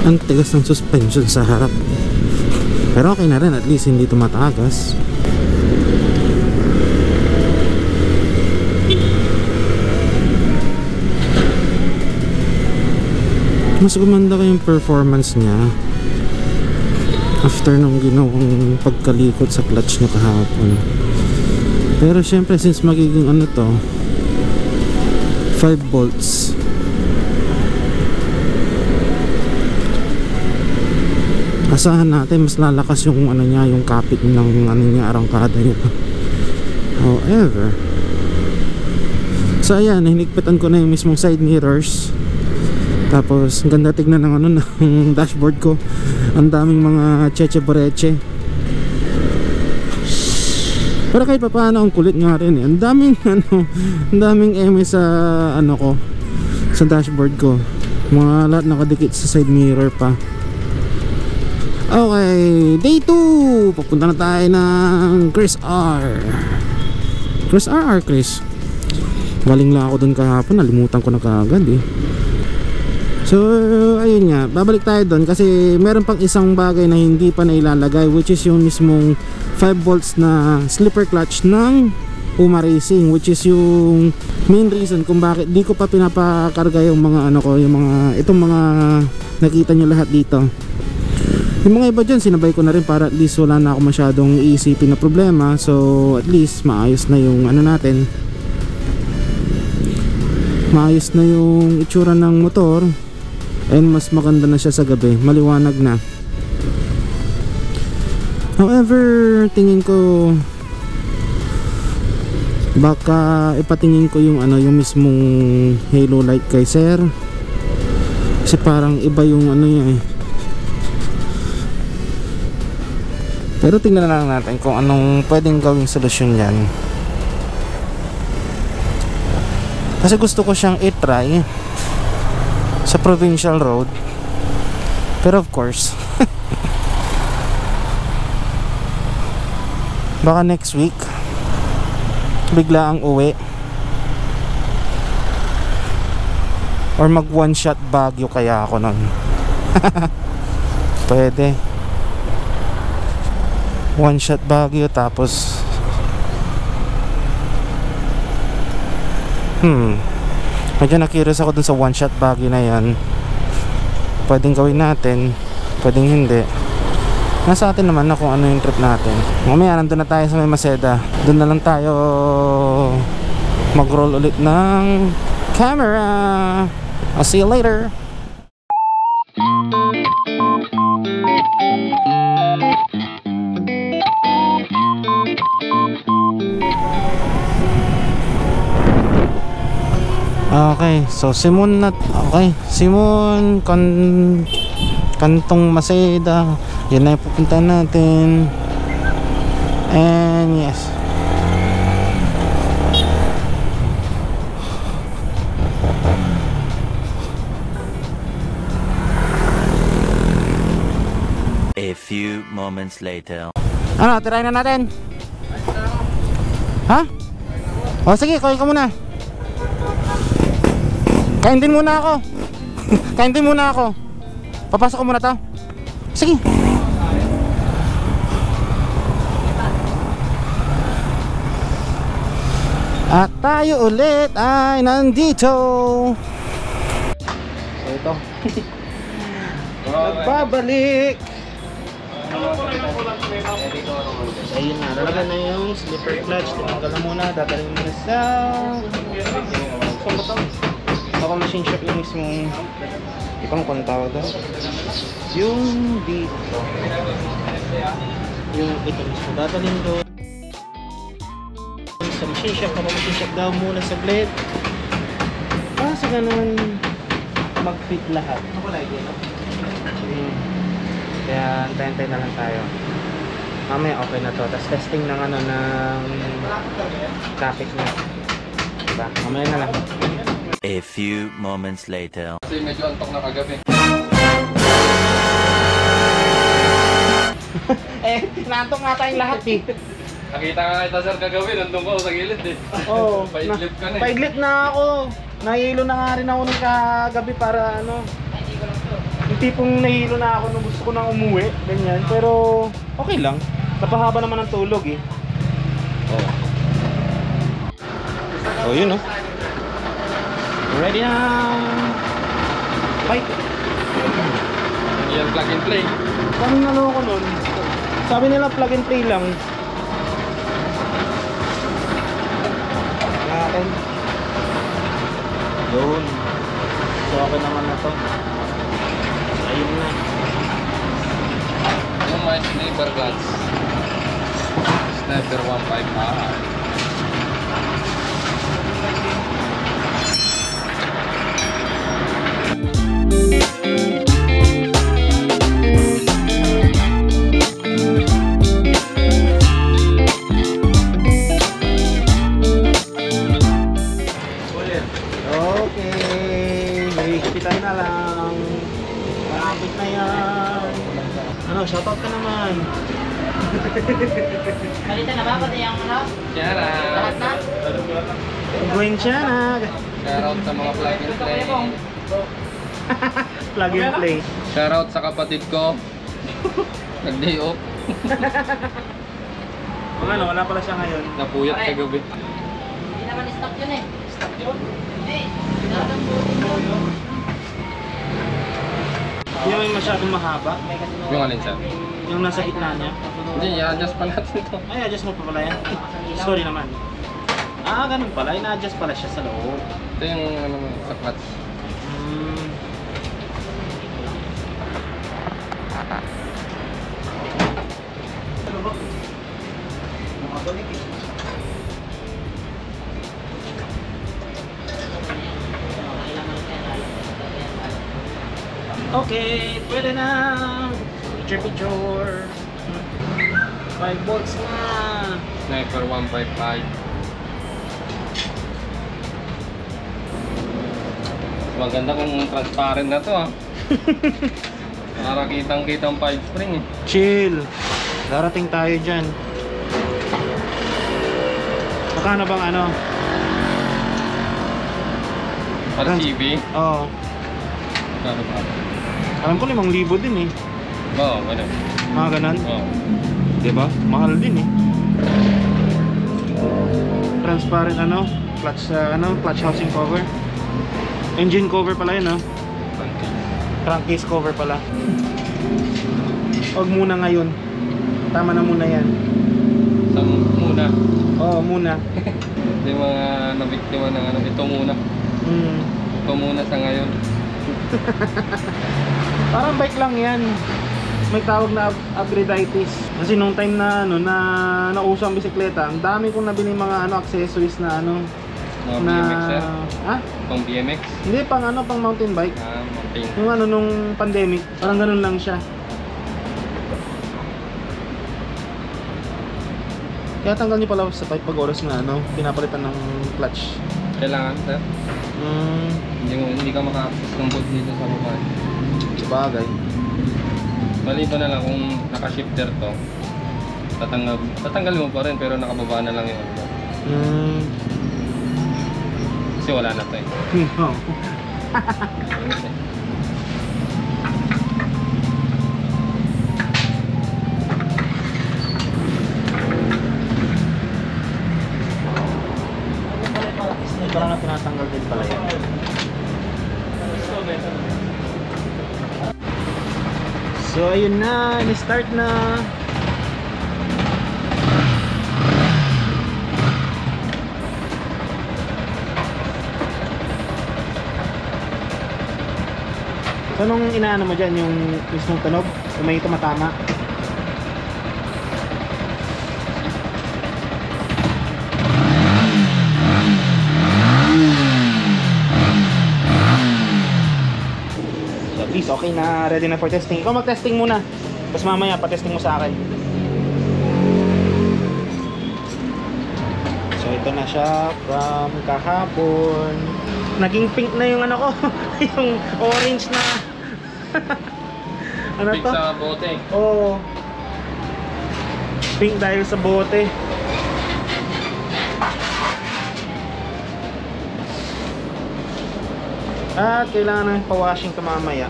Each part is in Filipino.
Ang tigas ng suspension sa harap. Pero okay na rin, at least hindi tumatagas. Mas gumanda ko yung performance niya after nung ginawang pagkalikot sa clutch niya kahapon. Pero syempre, since magiging ano to, 5 volts, asahan natin mas lalakas yung ano niya, yung kapit ng ano niya, arangkada niya. However, so ayan, hinigpitan ko na yung mismong side mirrors. Tapos ang ganda tignan ng ano ng dashboard ko. Ang daming mga cheche boreche. Pero kahit pa paano, ang kulit nga rin eh. Ang daming ano, ang daming eme sa ano ko, sa dashboard ko. Mga lahat nakadikit sa side mirror pa. Okay, day 2. Papunta na tayo ng Chris R. Chris R. Chris. Galing lang ako dun kahapon, nalimutan ko na kaagad eh. So ayun nga, babalik tayo doon kasi meron pang isang bagay na hindi pa nailalagay, which is yung mismong 5 volts na slipper clutch ng Puma Racing, which is yung main reason kung bakit di ko pa pinapakarga yung mga ano ko, yung mga itong mga nakita nyo lahat dito. Yung mga iba dyan sinabay ko na rin para at least wala na ako masyadong iisipin na problema. So at least maayos na yung ano natin, maayos na yung itsura ng motor. And mas maganda na siya sa gabi, maliwanag na. However, tingin ko baka ipatingin ko yung ano, yung mismong halo light kay sir. Kasi parang iba yung ano niya eh. Pero tingnan na lang natin kung anong pwedeng gawing solusyon yan. Kasi gusto ko siyang i-try sa provincial road. Pero of course baka next week bigla ang uwi or mag one shot Baguio kaya ako nun. Pwede one shot Baguio tapos medyo na-curious ako dun sa one shot Baguio na yan. Pwedeng gawin natin, pwedeng hindi. Nasa atin naman na kung ano yung trip natin. Mamaya nandun na tayo sa may Maseda. Doon na lang tayo mag-roll ulit ng camera. I'll see you later. Okay, so Simon na. Okay, Simon Kantong Maseda. Yan na yung pupuntahan natin. And yes, a few moments later. Ano, tirahin na natin? Ha? O sige, kain ka muna. Kain din muna ako. Kain din muna ako. Papasok ko muna to. Sige. At tayo ulit ay nandito. So ito nagbabalik. Ayun na, lalagyan na yung slipper clutch. Tinanggal na muna, dadaling muna sa baka machine shop yung mismong ipang kontawag doon. Yung dito, yung ito mismo dadaling doon sa machine shop. Baka machine shop daw muna saglit sa ganun mag-fit lahat. Kaya antay-antay na lang tayo. Mamaya okay na to. Tapos testing ng ano ng traffic na. Diba? Mamaya na lang. A few moments later. Kasi medyo antok na kagabi. Naantok nga tayong lahat eh. Nakita nga kita sir kagabi, nandun ko sa gilid eh. Oo. Paidlip ka na eh. Paidlip na ako. Nahilo na nga rin ako nung kagabi para ano. tipong nahilo na ako nung gusto ko nang umuwi, ganyan. Pero okay lang, napahaba naman ang tulog eh. Oh yun oh. Ready na. Fight. Yan plug and play. Kami naloko nun. Sabi nila plug and play lang. Natin. Yun. So okay naman na to. Ayun na. Yung may sniper guns. Sniper 155. Kita na lang. Malapit na yan. Ano, shoutout ka naman. Palitan na ba? Pati yung ano? Lahat na? Gwen siya na. Shoutout sa mga plug and play. Plug and play. Shoutout sa kapatid ko. Nag-day off. Ano, wala pala siya ngayon. Napuyat kagabi. Hindi naman stop yun eh. Stop yun? Hindi. Dadambutin yun. Yung may masyadong mahaba. Yung alin siya? Yung nasa gitna niya. Hindi, i-adjust pa natin to. Ay, adjust mo pa pala yan. Sorry naman. Ah, ganun pala. Ina-adjust pala siya sa loob. Ito yung ano, sa clutch. Okay, pwede na. Picture. 5 volts na. Sniper 155. Maganda kung transparent na to ah. Para kitang-kita ang 5 spring eh. Chill. Darating tayo dyan. Magkano bang ano? Para CB. Oo. Magkano ba? Alam ko 5,000 din eh. Oo, ganun. Mga ganon. Oo. Diba? Mahal din eh. Transparent ano? Clutch clutch housing cover. Engine cover pala yun, no? Crankcase cover pala. Huwag muna ngayon. Tama na muna yan. Sa muna. Oo, muna. Yung mga nabiktima ng ano, ito muna. Ito muna sa ngayon. Parang bike lang yan. May tawag na upgradeitis. Kasi nung time na ano na nauso ang bisikleta, ang dami kong nabili mga ano accessories na ano Mga na BMX sir? ha? Pang BMX? Hindi pang ano pang mountain bike. Mountain. Yung ano nung pandemic, parang ganun lang siya. Kaya tanggal niyo pala sa pipe pag oras na ano, pinapalitan ng clutch. Kailangan sir? Hindi ka maka-access ng bolt dito sa baba. Sabagay. Maliban na lang kung naka-shifter to, tatanggal mo pa rin pero nakababa na lang yung ano. Kasi wala na to eh. Parang na tinatanggal din pala yan. So ayun na, ni-start na. So nung inaano mo dyan, yung mismong tunog, kung may tumatama. So at least okay na, ready na for testing. Ikaw mag-testing muna, tapos mamaya pa-testing mo sa akin. So ito na siya from kahapon. Naging pink na yung ano ko. Yung orange na ano Pink to? sa bote. Oo. Pink dahil sa bote. At kailangan ng pa-washing ito mamaya.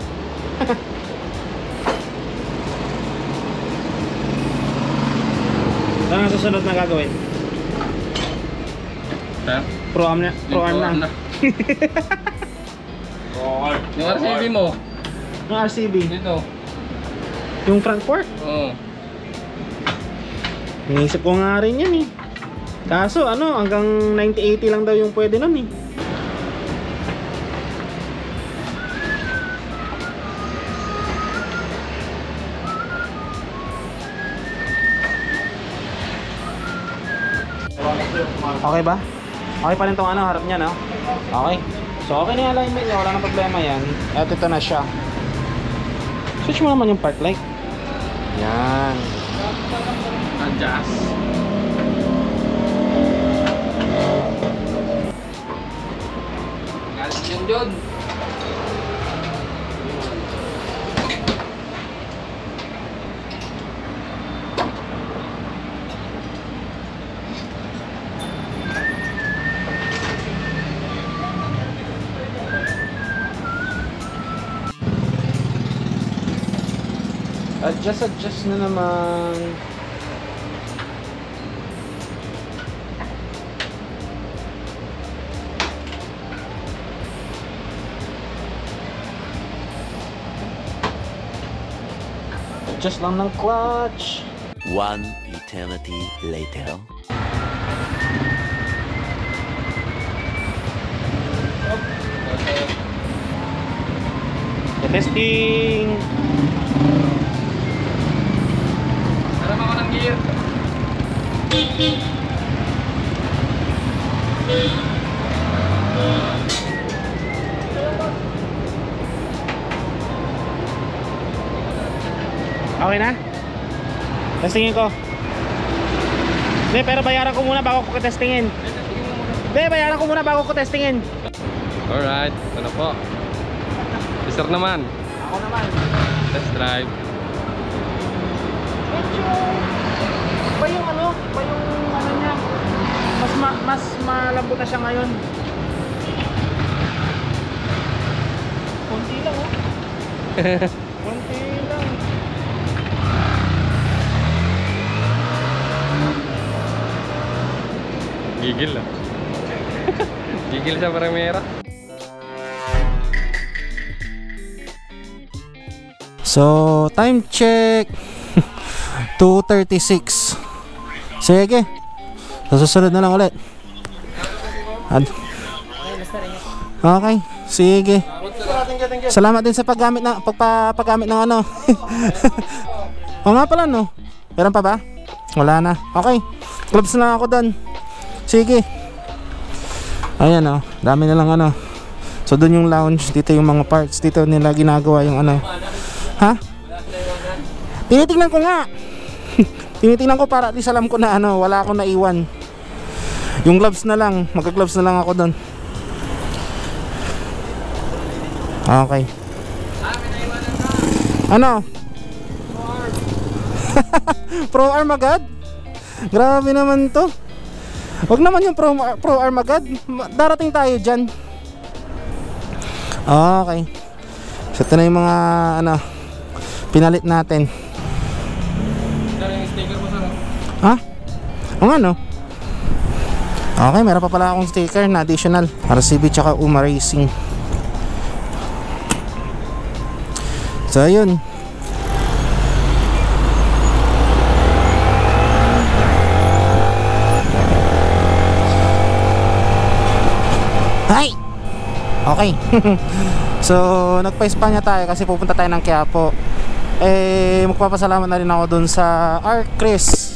Ano ang susunod na gagawin? Pro-arm na. Pro-arm na. Yung RCB mo? Yung RCB? Dito. Yung front fork? Oo. Inisip ko nga rin yan eh. Kaso ano, hanggang 90-80 lang daw yung pwede nun eh. Okay ba? Okay pa rin tong ano, harap niya, no? Okay. So okay na yung alignment niya, wala nang problema yan. At ito na siya. Switch mo naman yung park light. Yan. Adjust. Galit yun dun. Adjust na naman. Adjust lang ng clutch. One eternity later. Testing. Harap ako ng gear. Okay na? Testingin ko. Hindi, pero bayaran ko muna bago ko testingin. Hindi, bayaran ko muna bago ko testingin. Alright, ano po? Sir naman. Ako naman. Test drive. Medyo ba yung ano niya mas malambot na siya ngayon. Konti lang konti lang. Gigil lah. Gigil sa Primera. So time check 2:36. Sige. Sa susunod na lang ulit. Okay, sige. Salamat din sa paggamit ng ano. O nga pala no. Meron pa ba? Wala na. Okay. Gloves na ako doon. Sige. Ayan o. Dami na lang ano. So doon yung lounge. Dito yung mga parts. Dito nila ginagawa yung ano. Ha? Tinitingnan ko nga. Tinitingnan ko para at least alam ko na ano, wala akong naiwan. Yung gloves na lang, magka-gloves na lang ako doon. Okay. Ano? Pro arm agad? Grabe naman to. Wag naman yung pro arm agad. Darating tayo dyan. Okay. So ito na yung mga ano pinalit natin. Ha? O nga no? Okay, meron pa pala akong sticker na additional RCB tsaka UMA Racing. So yun. Hi! Okay. So nagpa-Espanya tayo kasi pupunta tayo ng Quiapo. Magpapasalamat na rin ako dun sa Chris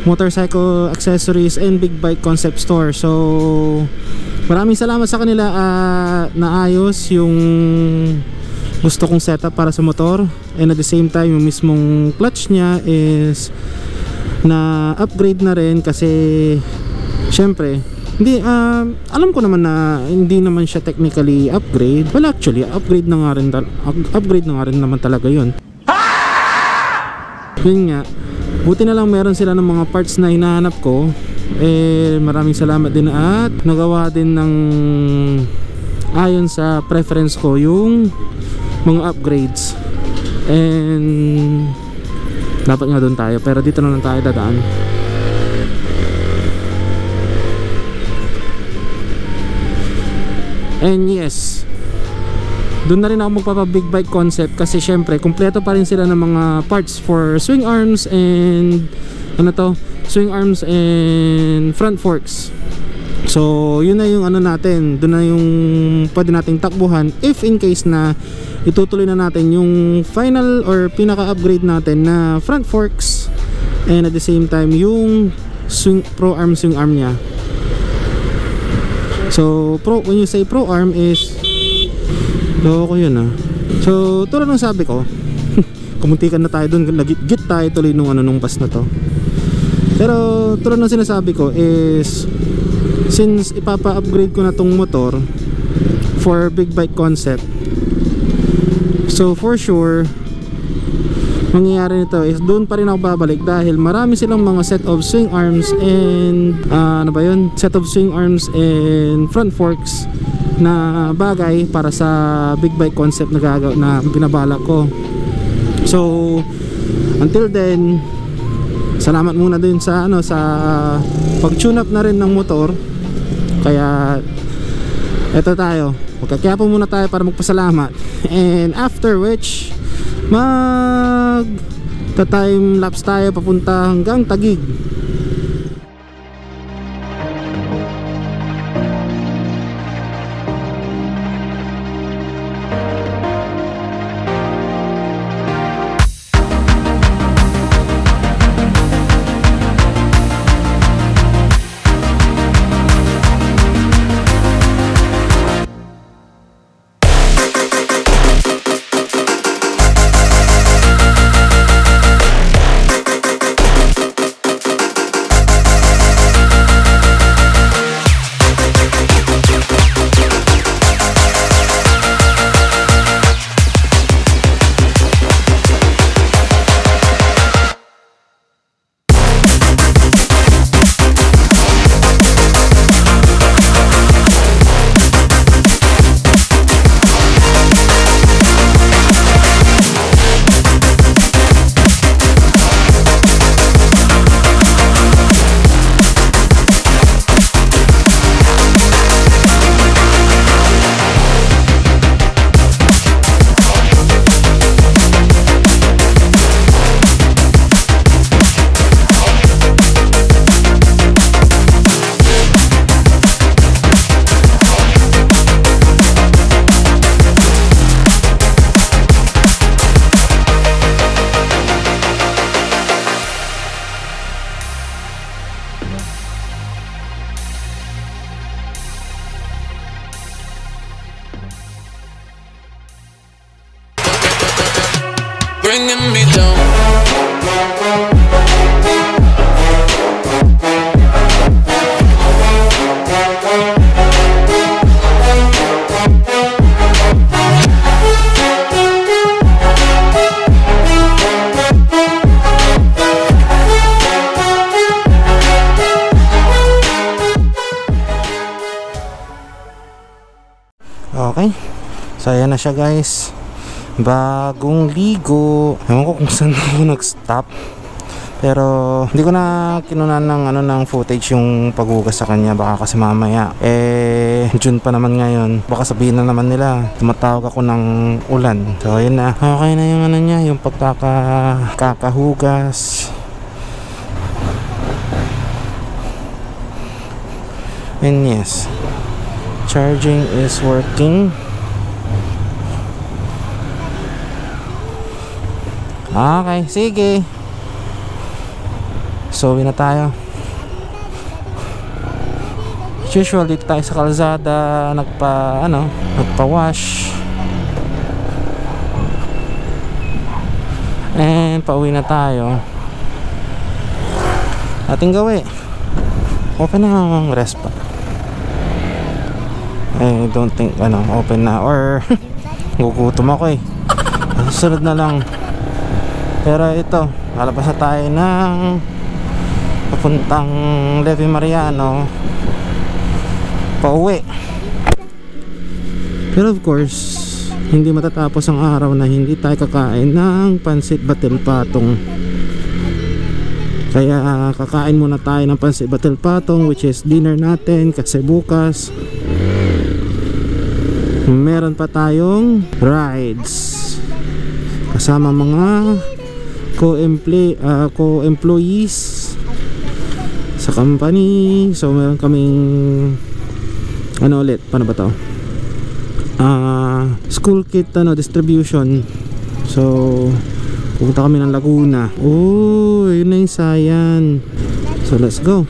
Motorcycle Accessories and Big Bike Concept Store. So maraming salamat sa kanila. Naayos yung gusto kong setup para sa motor, and at the same time yung mismong clutch nya is na upgrade na rin kasi syempre hindi, alam ko naman na hindi naman siya technically upgrade. Well actually, upgrade na nga rin naman talaga yun. Yun nga, buti na lang meron sila ng mga parts na hinahanap ko. Maraming salamat din at nagawa din ng ayon sa preference ko yung mga upgrades. And Dapat nga doon tayo, pero dito na lang tayo dadaan. And yes, doon na rin ako magpapa big bike concept kasi syempre kumpleto pa rin sila ng mga parts for swing arms and swing arms and front forks. So yun na yung ano natin, doon na yung pwede nating takbuhan if in case na itutuloy na natin yung final or pinaka upgrade natin na front forks and at the same time yung pro arm swing arm nya. So when you say pro arm is loko yun So tulad ng sabi ko kumuntikan na tayo dun, nagit tayo tuloy nung bus na to. Pero tulad ng sinasabi ko is since ipapa-upgrade ko na tong motor for big bike concept, so for sure mangyayari nito is doon pa rin ako babalik dahil marami silang mga set of swing arms and set of swing arms and front forks na bagay para sa big bike concept na binabalak ko. So until then, salamat muna din sa pag-tune up na rin ng motor. Kaya eto tayo, magkakyapo muna tayo para magpasalamat. And after which time lapse tayo papunta hanggang Taguig. Bringing me down. Okay, so ayan na siya guys, bagong ligo. Ewan ko kung saan ako nag-stop, pero hindi ko na kinunan ng footage yung paghugas sa kanya. Baka kasi mamaya June pa naman ngayon, baka sabihin na naman nila tumatawag ako ng ulan. So ayun na, okay na yung niya, yung kakahugas. And yes, charging is working. Okay, sige. So uwi na tayo. As usual, dito tayo sa kalsada nagpa-wash. And pauwi na tayo. Ating gawi, open na ang rest pa. I don't think open na, or gugutom ako susunod na lang. Pero ito, lalabas na tayo ng papuntang Levi Mariano pauwi. Pero of course, hindi matatapos ang araw na hindi tayo kakain ng pansit batil patong. Kaya kakain muna tayo ng pansit batil patong, which is dinner natin, kasi bukas meron pa tayong rides kasama mga co-employees sa company. So meron kaming ano ulit, paano ba to? School kit distribution. So pupunta kami ng Laguna. Oh, yun na yung Sayan. So let's go.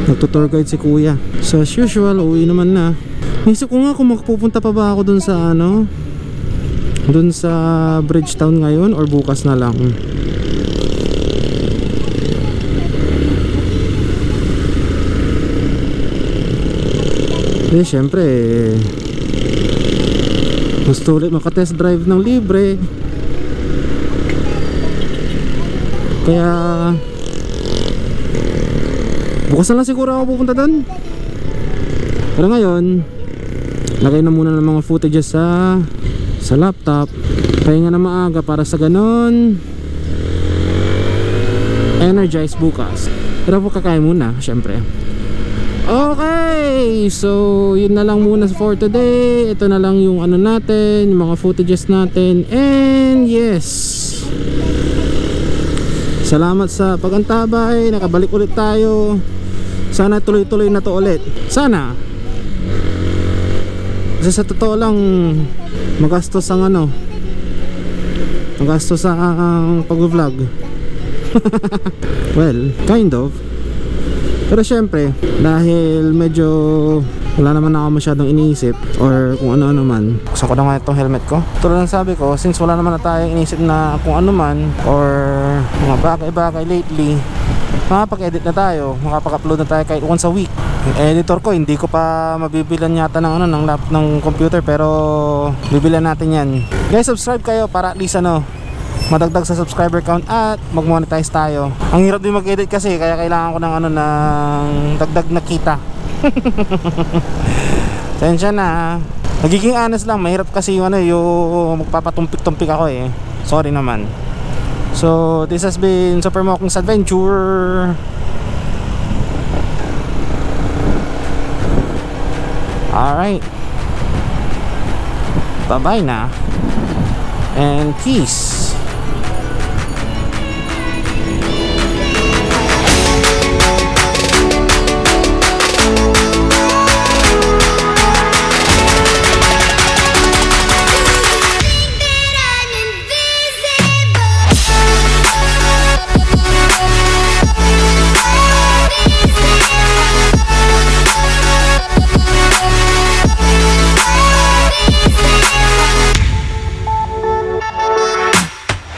Nagtutour guide si kuya. So as usual, uwi naman na. Isip ko nga kung magpupunta pa ba ako dun sa dun sa Bridgetown ngayon or bukas na lang. Syempre gusto ulit maka-test drive ng libre. Kaya bukas na lang siguro ako pupunta doon. Pero ngayon lagay na muna ng mga footages sa laptop. Pahinga na maaga para sa ganon energize bukas. Pero po kakain muna syempre. Okay, so yun na lang muna for today. Ito na lang yung ano natin, yung mga footages natin. And yes, salamat sa pagantabay. Nakabalik ulit tayo. Sana tuloy-tuloy na to ulit. Sana. Kasi sa totoo lang magastos ang magastos ang pag-vlog. Well, kind of. Pero syempre, dahil medyo wala naman ako masyadong iniisip or kung ano-ano man. Gusto ko na nga itong helmet ko. Tulad ng sabi ko, since wala naman na tayong iniisip na kung ano man or mga bagay-bagay lately, makapag-edit na tayo, makapag-upload na tayo kahit once a week. Yung editor ko, hindi ko pa mabibilan yata ng ng computer, pero bibilan natin yan. Guys, subscribe kayo para at least madagdag sa subscriber count at mag-monetize tayo. Ang hirap din mag-edit kasi, kaya kailangan ko ng ng dagdag na kita. Tensya na. Nagiging honest lang, mahirap kasi yung magpapatumpik-tumpik ako eh. Sorry naman. So this has been Super Mokong's Adventure. Alright, bye bye na and peace.